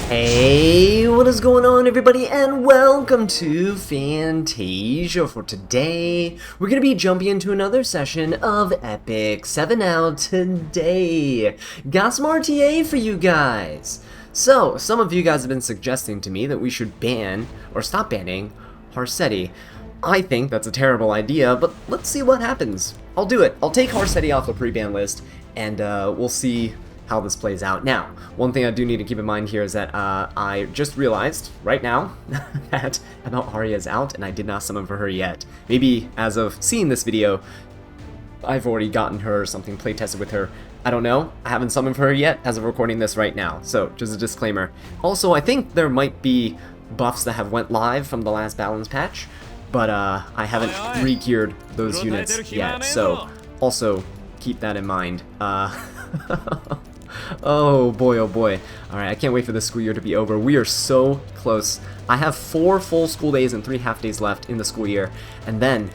Hey, what is going on everybody, and welcome to Fantasia. For today, we're going to be jumping into another session of Epic 7 out today. Got some RTA for you guys. So, some of you guys have been suggesting to me that we should ban, or stop banning, Harsetti. I think that's a terrible idea, but let's see what happens. I'll do it. I'll take Harsetti off the pre-ban list, and we'll see how this plays out. Now, one thing I do need to keep in mind here is that I just realized right now that ML Arya is out and I did not summon for her yet. Maybe as of seeing this video, I've already gotten her or something, playtested with her. I don't know. I haven't summoned for her yet as of recording this right now. So, just a disclaimer. Also, I think there might be buffs that have went live from the last balance patch, but I haven't re-geared those units yet. So, also keep that in mind. Oh boy, oh boy. Alright, I can't wait for this school year to be over. We are so close. I have 4 full school days and 3 half days left in the school year. And then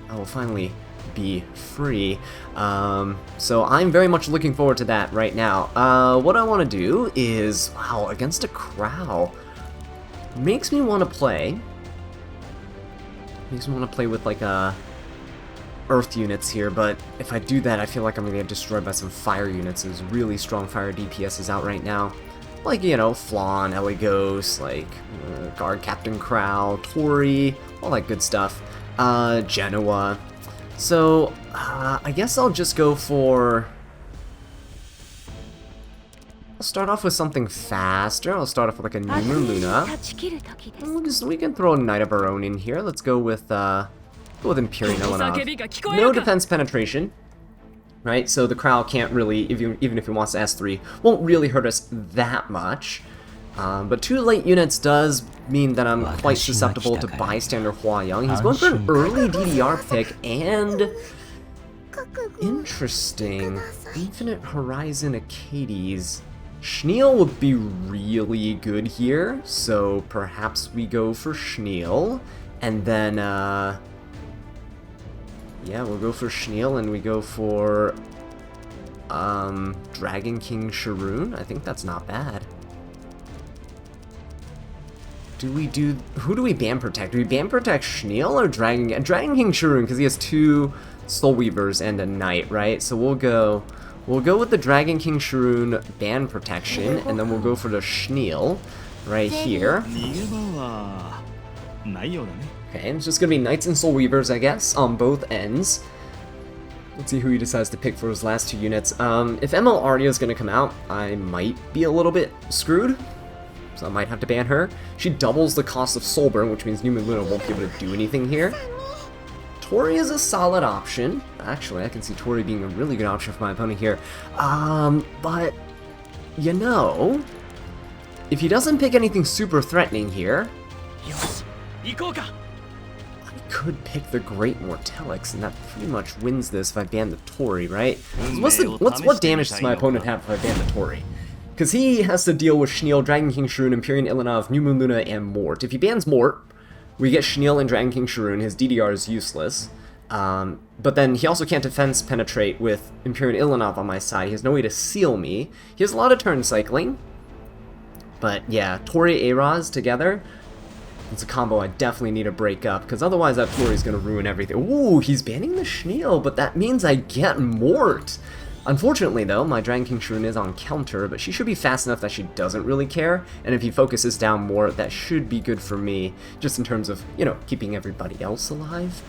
I will finally be free. So I'm very much looking forward to that right now. What I want to do is, wow, against a Crow. Makes me want to play with like a earth units here, but if I do that, I feel like I'm gonna get destroyed by some fire units. There's really strong fire DPSs out right now, like, you know, Flan, Eligos, like Guard Captain Crow, Tori, all that good stuff, Genoa. So I guess I'll just go for, I'll start off with something faster. I'll start off with like a New Moon Luna. We can throw a Knight of our own in here. Let's go with with Imperial Ilanov. No defense penetration, right? So the Crow can't really, even if he wants to S3, won't really hurt us that much. But 2 late units does mean that I'm quite susceptible to bystander Huayang. He's going for an early DDR pick, and interesting, Infinite Horizon Acades. Schneel would be really good here, so perhaps we go for Schneel, and then yeah, we'll go for Schneel, and we go for Dragon King Sharoon. I think that's not bad. Who do we ban protect? Do we ban protect Schneel or Dragon King Sharoon, because he has 2 Soul Weavers and a Knight, right? So we'll go with the Dragon King Sharoon ban protection, and then we'll go for the Schneel right here. Okay, it's just gonna be Knights and Soul Weavers, I guess, on both ends. Let's see who he decides to pick for his last 2 units. If ML Arya is gonna come out, I might be a little bit screwed, so I might have to ban her. She doubles the cost of Soulburn, which means New Moon Luna won't be able to do anything here. Tori is a solid option. Actually, I can see Tori being a really good option for my opponent here. But, you know, if he doesn't pick anything super threatening here, I could pick the Great Mortelix, and that pretty much wins this if I ban the Tori, right? What damage does my opponent have if I ban the Tori? Because he has to deal with Schneel, Dragon King Sharoon, Imperial Ilanov, New Moon Luna, and Mort. If he bans Mort, we get Schneel and Dragon King Sharoon. His DDR is useless. But then he also can't defense penetrate with Imperial Ilanov on my side. He has no way to seal me. He has a lot of turn cycling. But yeah, Tori Araz together, it's a combo I definitely need to break up, because otherwise that Tori is going to ruin everything. Ooh, he's banning the Schneel, but that means I get Mort. Unfortunately, though, my Dragon King Sharoon is on counter, but she should be fast enough that she doesn't really care, and if he focuses down Mort, that should be good for me, just in terms of, you know, keeping everybody else alive.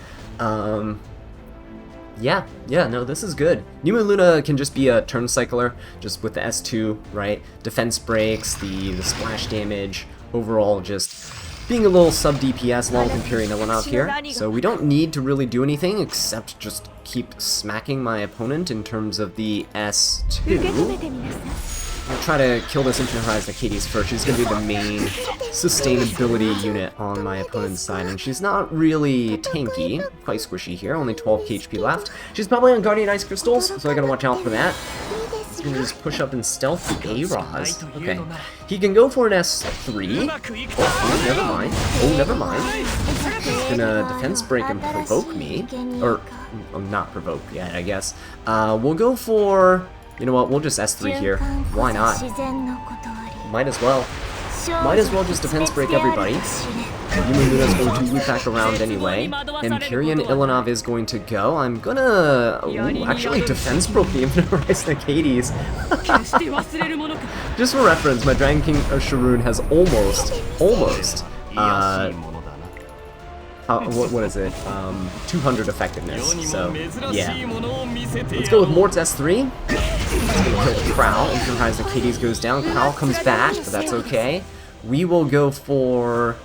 Yeah, no, this is good. New Moon Luna can just be a turn cycler, just with the S2, right? Defense breaks, the splash damage, overall just being a little sub-DPS along with Imperial Ilanov here. So we don't need to really do anything except just keep smacking my opponent in terms of the S2. I'll try to kill this Infinite Horizon Acades first. She's going to be the main sustainability unit on my opponent's side, and she's not really tanky. Quite squishy here, only 12 HP left. She's probably on Guardian Ice Crystals, so I gotta watch out for that. He's gonna just push up and stealth the A-Raz. Okay. He can go for an S3. Oh, never mind. Oh, never mind. He's gonna defense break and provoke me. Or, not provoke yet, I guess. We'll go for... You know what, we'll just S3 here. Why not? Might as well. Might as well just defense break everybody. Yuma Luna's going to loop back around anyway. Empyrean Ilanov is going to go. I'm gonna... Ooh, actually defense broke the Infinite Rise Hades. Just for reference, my Dragon King Sharoon has almost, what is it? 200 effectiveness, so yeah. Let's go with Mort's S3. It's gonna kill Crow. Infinite Rise Hades goes down. Crow comes back, but that's okay. We will go for...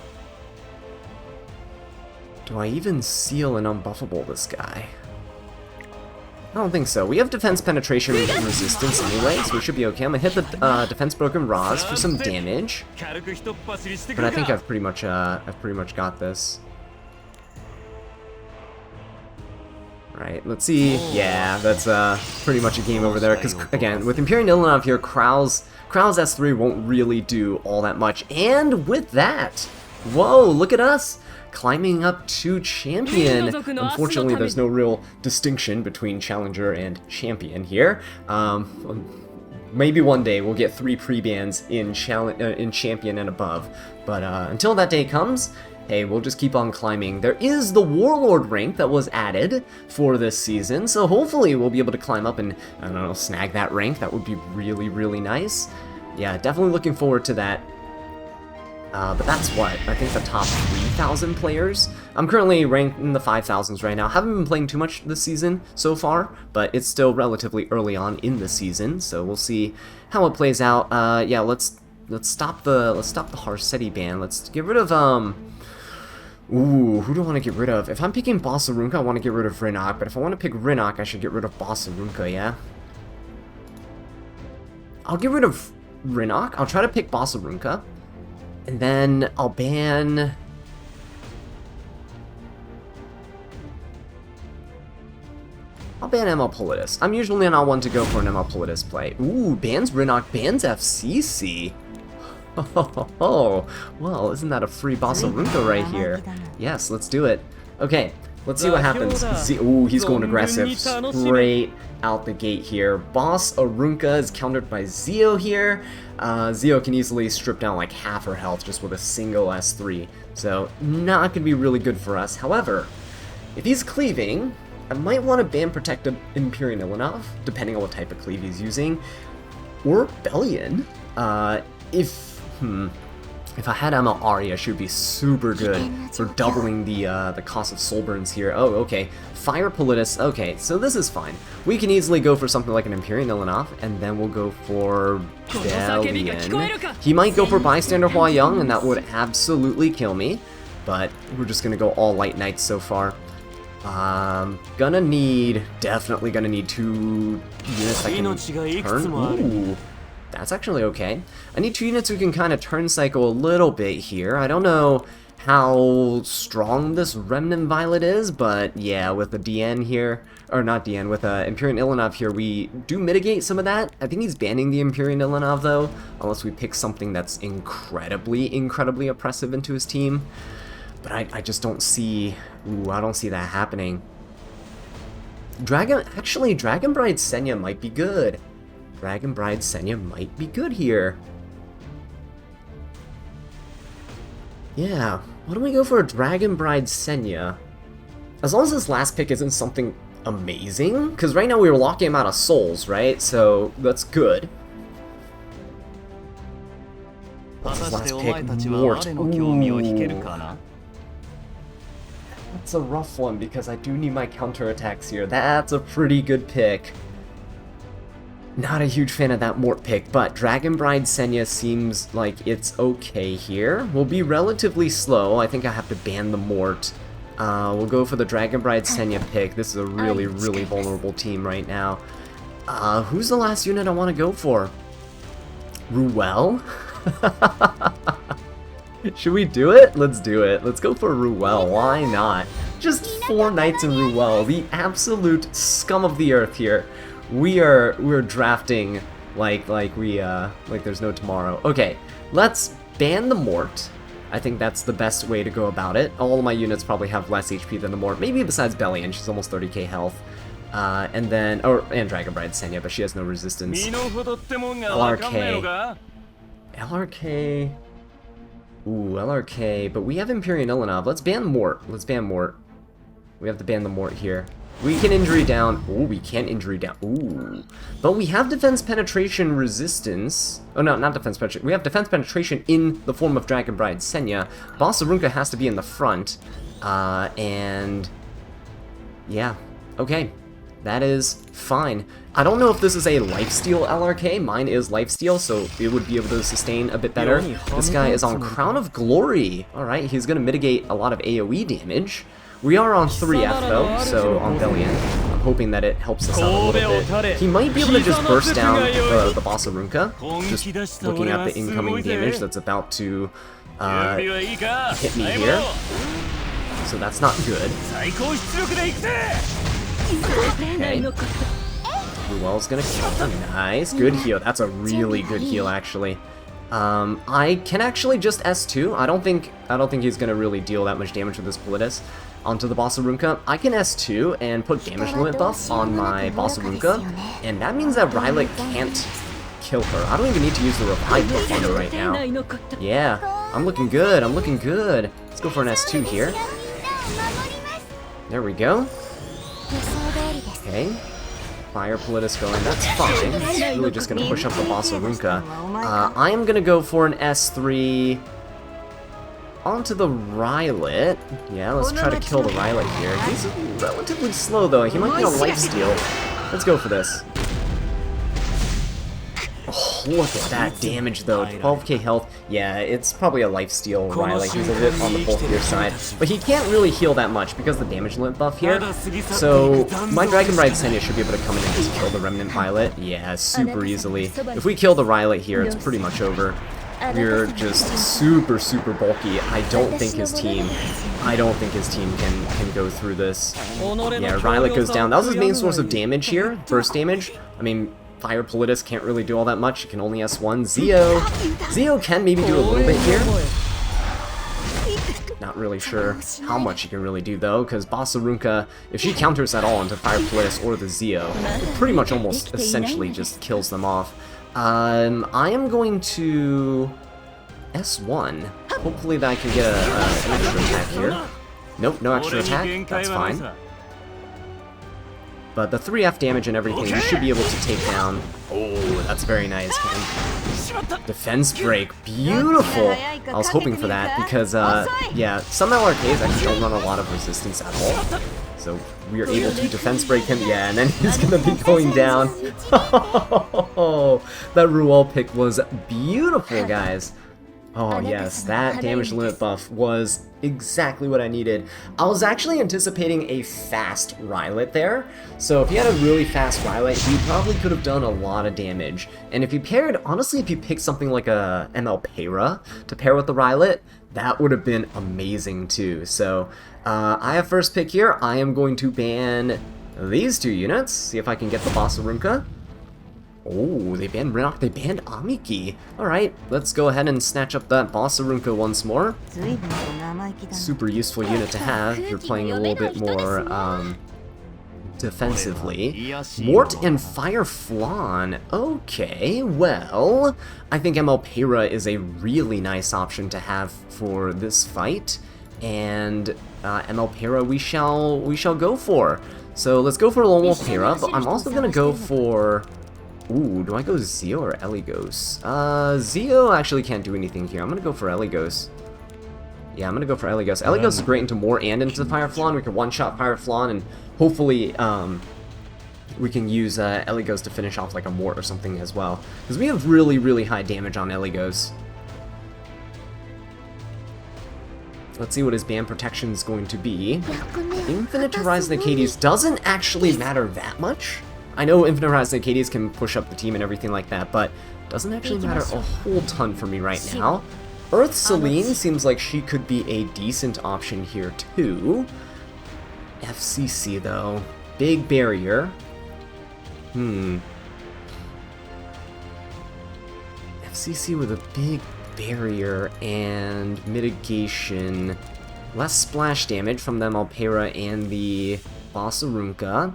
Do I even seal and unbuffable this guy? I don't think so. We have defense penetration and resistance anyway, so we should be okay. I'm gonna hit the defense broken Roz for some damage, but I think I've pretty much got this. Right, let's see. Yeah, that's pretty much a game over there. Because again, with Empyrean Ilanov here, Krau's S3 won't really do all that much. And with that, whoa, look at us climbing up to champion. Unfortunately, there's no real distinction between challenger and champion here. Maybe one day we'll get 3 pre-bans in champion and above. But until that day comes, hey, we'll just keep on climbing. There is the Warlord rank that was added for this season, so hopefully we'll be able to climb up and, I don't know, snag that rank. That would be really, really nice. Yeah, definitely looking forward to that. But that's what, I think the top 3,000 players. I'm currently ranked in the 5,000s right now. Haven't been playing too much this season so far, but it's still relatively early on in the season, so we'll see how it plays out. Yeah, let's stop the Harsetti ban. Let's get rid of Ooh, who do I want to get rid of? If I'm picking Bossarunka, I want to get rid of Rinok, but if I want to pick Rinok, I should get rid of Bossarunka, yeah? I'll get rid of Rinok. I'll try to pick Bossarunka. And then I'll ban... ML Politis. I'm usually not one to go for an ML Politis play. Ooh, bans Rinok, bans FCC. Oh, well, isn't that a free Bossarunka right here? Yes, let's do it. Okay, let's see what happens. Ooh, he's going aggressive straight out the gate here. Bossarunka is countered by Zio here. Zio can easily strip down like half her health just with a single S3, so not going to be really good for us. However, if he's cleaving, I might want to ban Protected Empyrean Ilanov, depending on what type of cleave he's using, or Bellion. If I had ML Aria, she would be super good for doubling the cost of soul burns here. Oh, okay. Fire Politis. Okay, so this is fine. We can easily go for something like an Empyrean Ilanov, and then we'll go for Bellion. He might go for Bystander Hua Young, and that would absolutely kill me. But we're just gonna go all Light Knights so far. Definitely gonna need 2 units that can turn. Ooh. That's actually okay. I need 2 units who can kind of turn cycle a little bit here. I don't know how strong this Remnant Violet is, but yeah, with the DN here, or not DN, with Empyrean Ilanov here, we do mitigate some of that. I think he's banning the Empyrean Ilanov though, unless we pick something that's incredibly oppressive into his team. But I just don't see, I don't see that happening. Actually, Dragon Bride Senya might be good. Dragon Bride Senya might be good here. Yeah, why don't we go for a Dragon Bride Senya? As long as this last pick isn't something amazing, because right now we were locking him out of souls, right? So that's good. What's his last pick? Mort. Ooh. That's a rough one because I do need my counterattacks here. That's a pretty good pick. Not a huge fan of that Mort pick, but Dragon Bride Senya seems like it's okay here. We'll be relatively slow. I think I have to ban the Mort. We'll go for the Dragon Bride Senya pick. This is a really vulnerable team right now. Who's the last unit I want to go for? Ruel? Should we do it? Let's do it. Let's go for Ruel. Why not? Just 4 knights in Ruel. The absolute scum of the earth here. We're drafting like there's no tomorrow. Okay, let's ban the Mort. I think that's the best way to go about it. All of my units probably have less HP than the Mort. Maybe besides Bellion, she's almost 30k health. And Dragon Bride Senya, but she has no resistance. LRK. LRK. Ooh, LRK. But we have Imperial Ilanov. Let's ban Mort. Let's ban Mort. We have to ban the Mort here. We can injury down. Ooh, we can't injury down. Ooh. But we have defense penetration resistance. Oh, no, not defense penetration. We have defense penetration in the form of Dragon Bride Senya. Bossarunka has to be in the front. And... yeah. Okay. That is fine. I don't know if this is a lifesteal LRK. Mine is lifesteal, so it would be able to sustain a bit better. This guy is on Crown of Glory. Alright, he's going to mitigate a lot of AoE damage. We are on 3F though, so on Bellion. I'm hoping that it helps us out a little bit. He might be able to just burst down the Bossarunka, just looking at the incoming damage that's about to hit me here. So that's not good. Okay. Ruel's gonna kill him. Nice. Good heal. That's a really good heal, actually. I can actually just S2. I don't think he's gonna really deal that much damage with this Politis onto the Bossarunka. I can S2 and put damage limit buff on my Bossarunka, and that means that Rylot can't kill her. I don't even need to use the revive buff on her right now. Yeah, I'm looking good. I'm looking good. Let's go for an S2 here. There we go. Okay. Fire Politis going, that's fine. It's really just gonna push up the Bossarunka. I am gonna go for an S3 onto the Rylot. Yeah, let's try to kill the Rylot here. He's relatively slow though, he might be a lifesteal. Let's go for this. Oh, look at that damage though, 12k health. Yeah, it's probably a lifesteal Rylot. He's a bit on the bulkier side. But he can't really heal that much because of the damage limit buff here. So my Dragon Bride Senya should be able to come in and just kill the Remnant Violet. Yeah, super easily. If we kill the Rylot here, it's pretty much over. We're just super, super bulky. I don't think his team can go through this. Yeah, Rylot goes down. That was his main source of damage here, burst damage. I mean, Fire Politis can't really do all that much. He can only S1. Zeo can maybe do a little bit here. Not really sure how much he can really do though, because Bossarunka, if she counters at all into Fire Politis or the Zeo, it pretty much almost essentially just kills them off. I am going to S1. Hopefully that I can get an extra attack here. Nope, no extra attack. That's fine. But the 3F damage and everything, you should be able to take down. Oh, that's very nice. Defense break, beautiful! I was hoping for that because, yeah, some LRKs actually don't run a lot of resistance at all. So we are able to defense break him, yeah, and then he's gonna be going down. That Ruel pick was beautiful, guys. Oh yes, that damage limit buff was exactly what I needed. I was actually anticipating a fast Rylot there, so if you had a really fast Rylot, you probably could have done a lot of damage. And if you paired, honestly, if you picked something like a ML Pera to pair with the Rylot, that would have been amazing too. So I have first pick here. I am going to ban these two units, see if I can get the Bossarunka. Oh, they banned Rinok, they banned Amiki. Alright, let's go ahead and snatch up that Bossarunka once more. Super useful unit to have if you're playing a little bit more defensively. Mort and Fire Flan. Okay, well, I think ML Pera is a really nice option to have for this fight. And ML Pera we shall go for. So let's go for Lone Wolf Pera, but I'm also gonna go for... Ooh, do I go Zeo or Eligos? Zeo actually can't do anything here. I'm gonna go for Eligos. Yeah, I'm gonna go for Eligos. Eligos is great into Mort and into the Fire Flan. We can one-shot Fire Flan, and hopefully we can use Eligos to finish off like a Mort or something as well. Because we have really, really high damage on Eligos. Let's see what his ban protection is going to be. Infinite Horizon Acades doesn't actually matter that much. I know Infinite Horizon Acades can push up the team and everything like that, but doesn't actually matter a whole ton for me right now. Earth Celine seems like she could be a decent option here too. FCC though, big barrier. FCC with a big barrier and mitigation. Less splash damage from the ML Pera and the Bossarunka.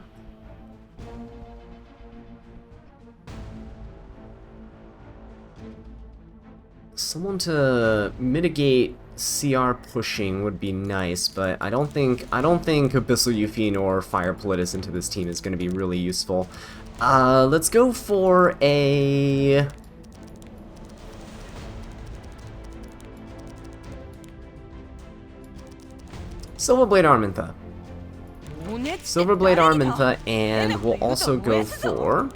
Someone to mitigate CR pushing would be nice, but I don't think Abyssal Euphine or Fire Politis into this team is going to be really useful. Let's go for a... Silverblade Armintha. Silverblade Armintha, and we'll also go for...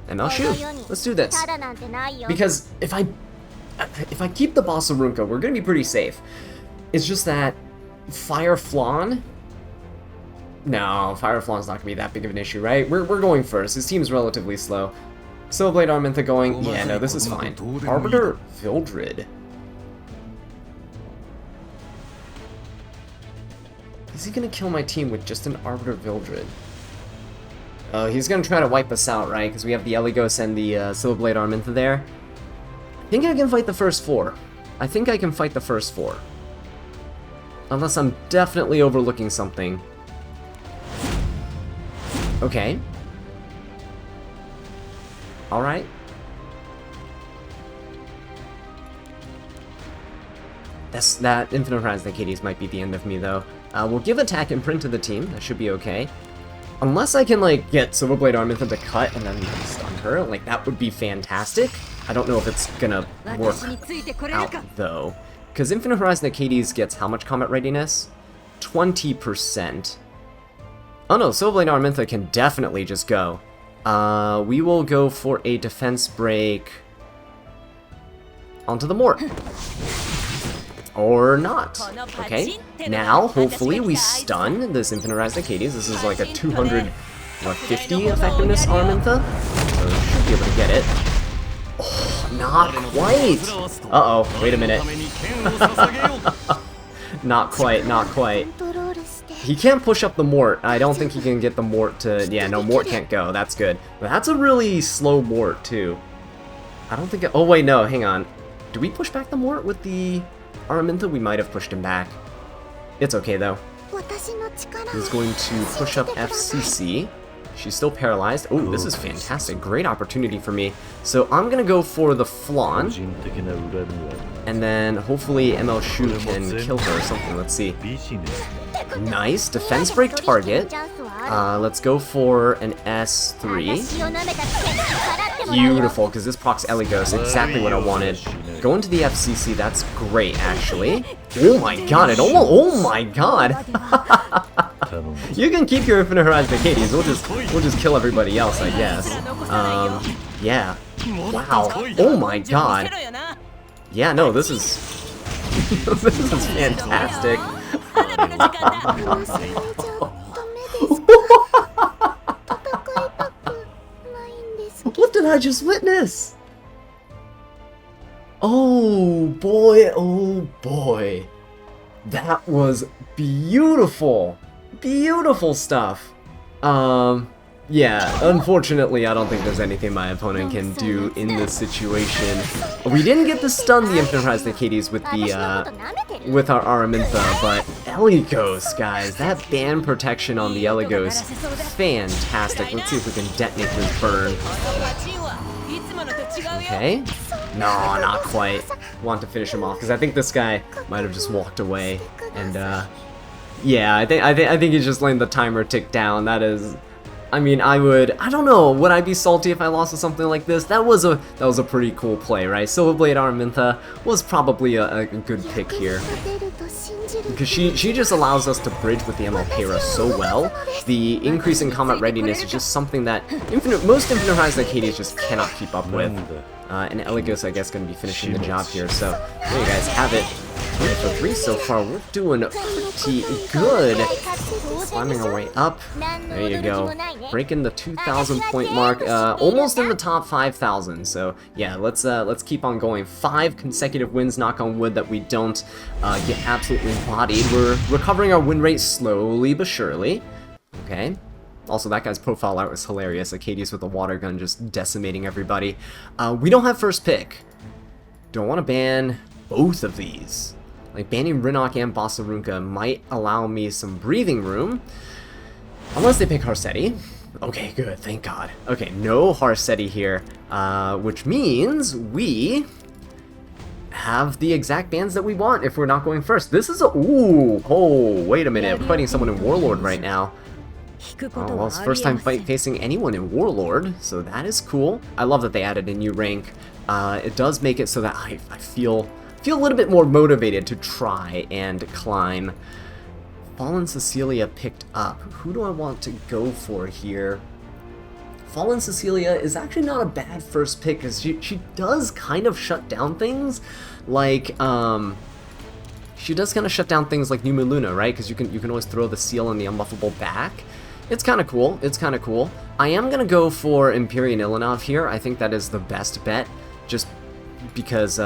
ML Let's do this. Because if I keep the Bossarunka, we're gonna be pretty safe. It's just that Fire Flan... No, Fire Flan's not gonna be that big of an issue, right? We're going first. His team's relatively slow. Silverblade Armintha going... Yeah, no, this is fine. Arbiter Vildred. Is he gonna kill my team with just an Arbiter Vildred? Oh, he's gonna try to wipe us out, right? Because we have the Eligos and the Silverblade Armintha there. I think I can fight the first 4. I think I can fight the first 4. Unless I'm definitely overlooking something. Okay. Alright. That Infinite Horizon Hades might be the end of me, though. We'll give Attack Imprint to the team. That should be okay. Unless I can, like, get Silverblade Armintha to cut and then stun her, like, that would be fantastic. I don't know if it's gonna work out, though. Because Infinite Horizon Hades gets how much combat readiness? 20%. Oh no, Silverblade Armintha can definitely just go. We will go for a defense break onto the Mort. Or not. Okay, now hopefully we stun this Infinite Horizon Hades. This is like a 250 effectiveness Armintha, so we should be able to get it. Oh, not quite! Uh-oh, wait a minute. Not quite, not quite. He can't push up the Mort. I don't think he can get the Mort to... Yeah, no, Mort can't go. That's good. But that's a really slow Mort, too. I don't think... Oh, wait, no, hang on. Do we push back the Mort with the... Araminta? We might have pushed him back. It's okay, though. He's going to push up FCC. She's still paralyzed. Oh, this is fantastic. Great opportunity for me. So I'm going to go for the Flan. And then hopefully ML Shu can kill her or something. Let's see. Nice. Defense break target. Let's go for an S3. Beautiful, because this procs Eligos. Exactly what I wanted. Go into the FCC. That's great, actually. Oh my god, it almost... Oh my god! You can keep your Infinite Horizon Hades. We'll just kill everybody else, I guess. Yeah. Wow. Oh my god. Yeah, no, this is... this is fantastic. What did I just witness? Oh boy, oh boy. That was beautiful. Beautiful stuff. Yeah, unfortunately, I don't think there's anything my opponent can do in this situation. We didn't get to stun the Infinite Horizon Hades with the, with our Araminta, but Eligos, guys, that band protection on the Eligos, fantastic. Let's see if we can detonate this burn. Okay. No, not quite. Want to finish him off, because I think this guy might have just walked away, and, yeah, I think he's just letting the timer tick down. That is... I mean, I don't know, would I be salty if I lost to something like this? That was a pretty cool play, right? Silverblade Armintha was probably a good pick here. Because she just allows us to bridge with the MLPera so well. The increase in combat readiness is just something that most Infinite Horizon Hades just cannot keep up with. And Eligos, I guess, going to be finishing the job here. So, there you guys have it. 3 for 3 so far. We're doing pretty good. Climbing our way up. There you go. Breaking the 2,000 point mark. Almost in the top 5,000. So yeah, let's keep on going. 5 consecutive wins. Knock on wood that we don't get absolutely bodied. We're recovering our win rate slowly but surely. Okay. Also, that guy's profile art was hilarious. Acadius with a water gun just decimating everybody. We don't have first pick. Don't want to ban both of these. Like, banning Rinok and Bossarunka might allow me some breathing room. Unless they pick Harsetti. Okay, good, thank God. Okay, no Harseti here, which means we have the exact bans that we want if we're not going first. This is a... Ooh, oh, wait a minute. We're fighting someone in Warlord right now. Oh, well, it's first time facing anyone in Warlord, so that is cool. I love that they added a new rank. It does make it so that I feel a little bit more motivated to try and climb. Fallen Cecilia picked up. Who do I want to go for here? Fallen Cecilia is actually not a bad first pick, because she does kind of shut down things, like, she does kind of shut down things like New Moon Luna, right? Because you can always throw the seal and the unbuffable back. It's kind of cool. It's kind of cool. I am going to go for Empyrean Ilanov here. I think that is the best bet, just because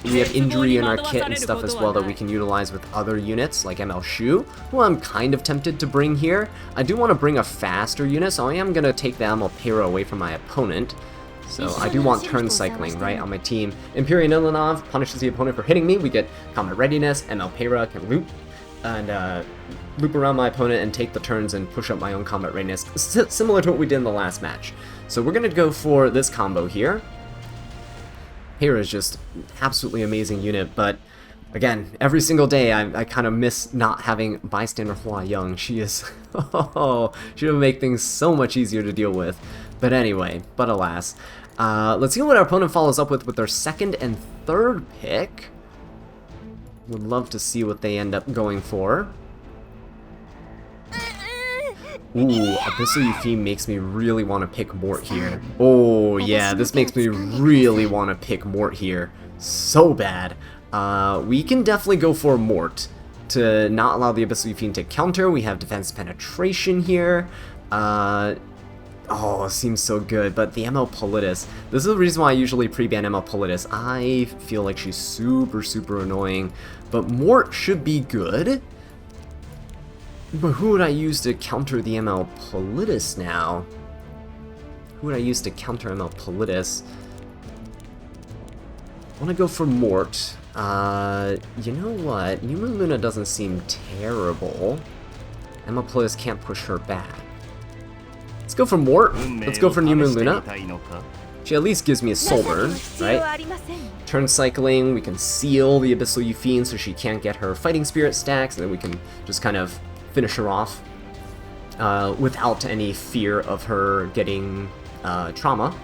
we have injury in our kit and stuff as well that we can utilize with other units like ML Shu, who I'm kind of tempted to bring here. I do want to bring a faster unit, so I am going to take the ML Pera away from my opponent. So I do want turn cycling, right, on my team. Empyrean Ilanov punishes the opponent for hitting me. We get combat readiness. ML Pera can loop and loop around my opponent and take the turns and push up my own combat readiness, similar to what we did in the last match. So we're going to go for this combo here. Pera is just absolutely amazing unit, but again, every single day I kind of miss not having Bystander Hua Young. She is, oh, she would make things so much easier to deal with. But anyway, but alas. Let's see what our opponent follows up with their second and third pick. Would love to see what they end up going for. Ooh, Abyssal Eupheme makes me really want to pick Mort here. Oh yeah, this makes me really want to pick Mort here. So bad. We can definitely go for Mort to not allow the Abyssal Eupheme to counter. We have defense penetration here. Oh, it seems so good, but the ML Politis. This is the reason why I usually pre-ban ML Politis. I feel like she's super, super annoying, but Mort should be good. But who would I use to counter the ML Politis now? Who would I use to counter ML Politis? I want to go for Mort. You know what? New Moon Luna doesn't seem terrible. ML Politis can't push her back. Let's go for Mort. Let's go for New Moon Luna. She at least gives me a soul burn, right? Turn cycling, we can seal the Abyssal Eupheme so she can't get her fighting spirit stacks, and then we can just kind of finish her off without any fear of her getting trauma.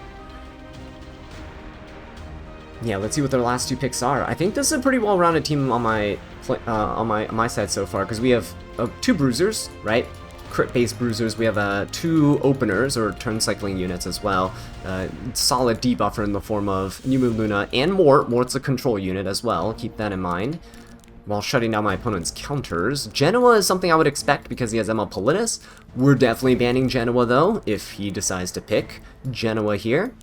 Yeah, let's see what their last two picks are. I think this is a pretty well-rounded team on my side so far, because we have two bruisers, right? Crit-based bruisers. We have two openers or turn cycling units as well. Solid debuffer in the form of New Moon Luna and Mort. Mort's a control unit as well. Keep that in mind. While shutting down my opponent's counters. Genoa is something I would expect because he has ML Politis. We're definitely banning Genoa though, if he decides to pick Genoa here.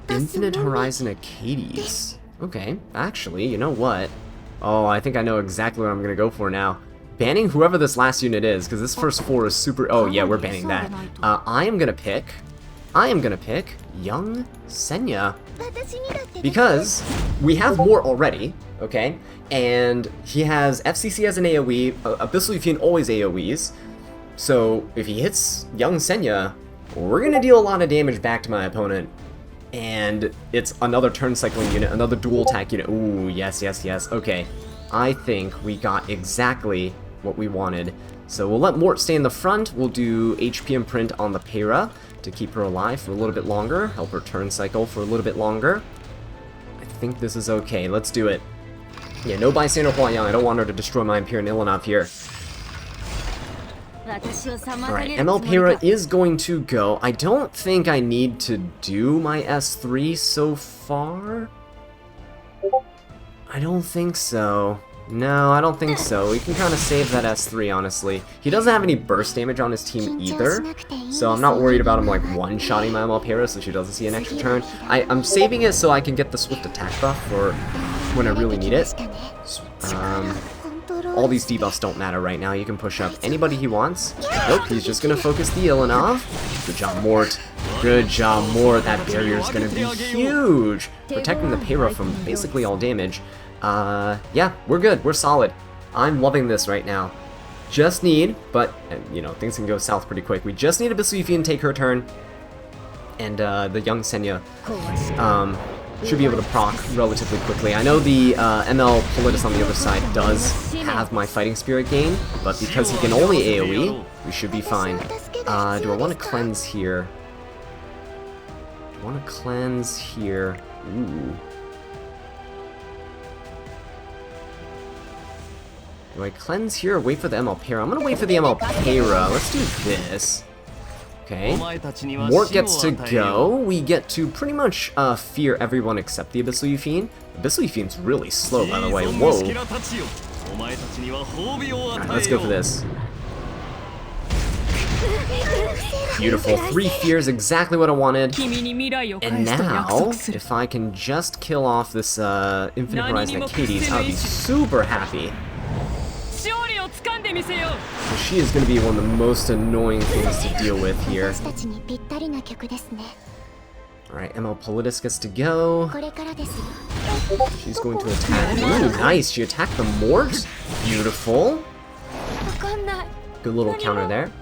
Infinite Horizon Acades. Okay, actually, you know what? Oh, I think I know exactly what I'm going to go for now. Banning whoever this last unit is, because this first four is super... Oh, yeah, we're banning that. I am going to pick Young Senya. Because we have more already, okay? And he has FCC as an AoE, Abyssal Eupheme always AoEs. So if he hits Young Senya, we're going to deal a lot of damage back to my opponent. And it's another turn cycling unit, another dual attack unit. Ooh, yes, yes, yes. Okay, I think we got exactly what we wanted. So we'll let Mort stay in the front. We'll do HP imprint on the Pera to keep her alive for a little bit longer. Help her turn cycle for a little bit longer. I think this is okay. Let's do it. Yeah, no Bystander Huayang. I don't want her to destroy my Empyrean Ilanov here. Alright, ML Pera is going to go. I don't think I need to do my S3 so far. I don't think so. No, I don't think so. We can kind of save that S3, honestly. He doesn't have any burst damage on his team either, so I'm not worried about him, like, one-shotting my ML Pera so she doesn't see an extra turn. I'm saving it so I can get the swift attack buff for when I really need it. All these debuffs don't matter right now. You can push up anybody he wants. Nope, he's just going to focus the Ilanov. Good job, Mort. Good job, Mort. That barrier is going to be huge. Protecting the Pera from basically all damage. Yeah, we're good. We're solid. I'm loving this right now. Just need, but, you know, things can go south pretty quick. We just need Abyssal Yuffie take her turn. And the young Senya should be able to proc relatively quickly. I know the ML Politis on the other side does have my Fighting Spirit gain, but because he can only AoE, we should be fine. Do I want to cleanse here? Do I want to cleanse here? Ooh. Do I cleanse here or wait for the ML Para? I'm going to wait for the ML Para. Let's do this. Okay, Mort gets to go. We get to pretty much fear everyone except the Abyssal Yuffie. Abyssal Yuffie's really slow, by the way. Whoa. Alright, let's go for this. Beautiful. 3 fears, exactly what I wanted. And now, if I can just kill off this Infinite Horizon Hades, I would be super happy. She is going to be one of the most annoying things to deal with here. Alright, ML Politis gets to go. She's going to attack. Ooh, nice! She attacked the Mort. Beautiful. Good little counter there.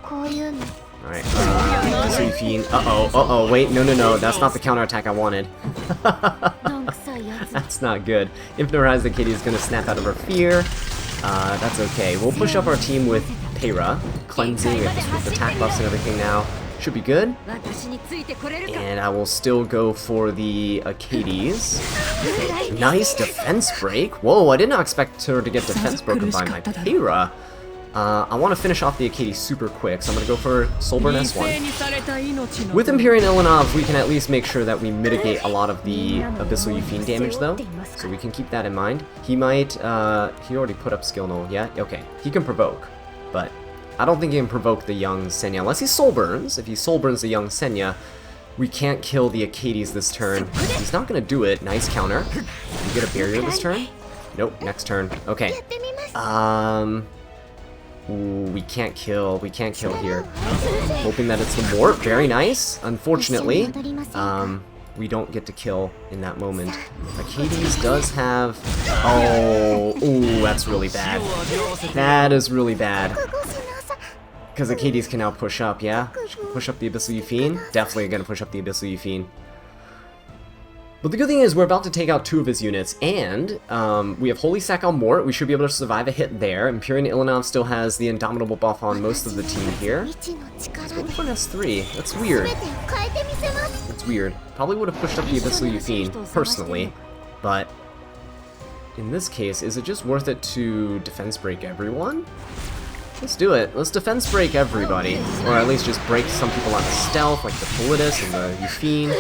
Alright, uh-oh, wait, no, that's not the counterattack I wanted. That's not good. Infinite Horizon Kitty is gonna snap out of her fear. That's okay. We'll push up our team with Para, cleansing, we have the swift attack buffs and everything now. Should be good. And I will still go for the Acades. Nice defense break. Whoa, I did not expect her to get defense broken by my Para. I want to finish off the Acades super quick, so I'm going to go for Soulburn S1. With Empyrean Ilanov, we can at least make sure that we mitigate a lot of the Abyssal Yuffie damage, though, so we can keep that in mind. He might, he already put up skill null, yeah? Okay, he can provoke, but I don't think he can provoke the young Senya, unless he Soulburns. If he Soulburns the young Senya, we can't kill the Acades this turn. He's not going to do it. Nice counter. Can we get a barrier this turn? Nope, next turn. Okay. Ooh, we can't kill here. Hoping that it's the Mort. Very nice. Unfortunately, we don't get to kill in that moment. Acades does have... Oh, ooh, that's really bad. That is really bad. Because Acades can now push up, yeah? She can push up the Abyssal Yuffie. Definitely gonna push up the Abyssal Yuffie. But the good thing is we're about to take out 2 of his units, and we have Holy Sack on Mort. We should be able to survive a hit there. Empyrean Ilanov still has the Indomitable buff on most of the team here. Let's go for an S3. That's weird. That's weird. Probably would have pushed up the Abyssal Yuffie, personally. But in this case, is it just worth it to defense break everyone? Let's do it. Let's defense break everybody. Or at least just break some people out of stealth, like the Politis and the Yuffie.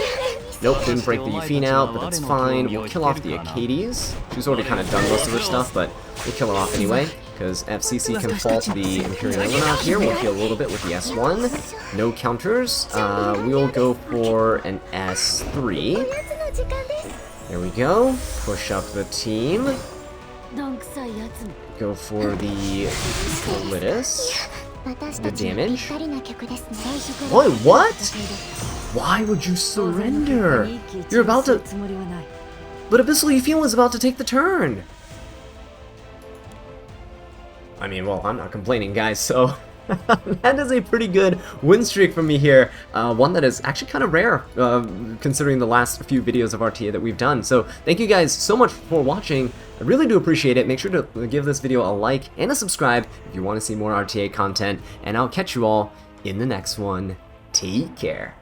Nope, didn't break the Yuffie out, but that's fine. We'll kill off the Acades. She's already kind of done most of her stuff, but we'll kill her off anyway, because FCC can fault the Imperial Ilanov here. We'll heal a little bit with the S1. No counters. We'll go for an S3. There we go. Push up the team. Go for the Politis. The damage. Wait, what? Why would you surrender? You're about to... But Abyssal Yuffie was about to take the turn. I mean, well, I'm not complaining, guys, so... that is a pretty good win streak from me here. One that is actually kind of rare, considering the last few videos of RTA that we've done. So, thank you guys so much for watching. I really do appreciate it. Make sure to give this video a like and a subscribe if you want to see more RTA content. And I'll catch you all in the next one. Take care.